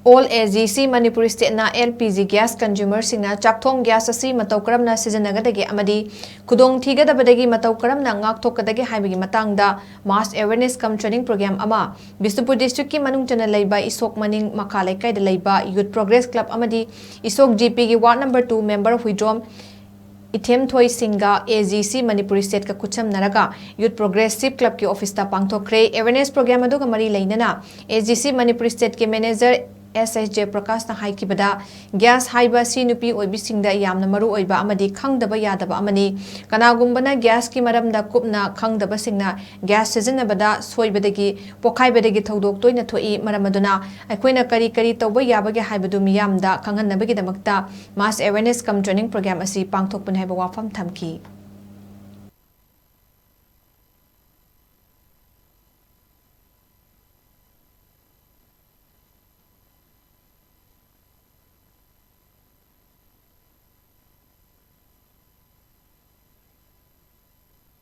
All AGC Manipur State na LPG gas consumer singna CHAKTHONG gas asi MATOU KARAMNA SIJINNAGADAGE AMADI KHUDONG THIGADABADAGI MATOU KARAMNA NGAKTHOKKADAGE HAIBAGI MATANGDA mass awareness cum training program ama BISHNUPUR district ki manung chana LEIBA ISHOK maning MAKHA LEIKAI da LEIBA youth progress club amadi ISHOK GP ki ward number 2 member HUIDROM ITHEMTHOI SINGH AGC Manipur State ka Khutsamnara youth progressive club ki office ta Pangthokkhre awareness program adu ka mari leinana Agc Manipur State ke manager SIJ Prakash na haikibada gas haiba si nupi oibi singda yamna maru oiba amadi khangdaba yadaba amani kanagumbana gas ki maramda kupna khangdaba singna gas sijinnabada soibadagi pokhaibadagi thodok toina thoi maramaduna aikoina kari kari tawba yabage haibadu miyamda khanghanabagi damakta mass awareness cum training program asi pangthokpun haiba wafam thamki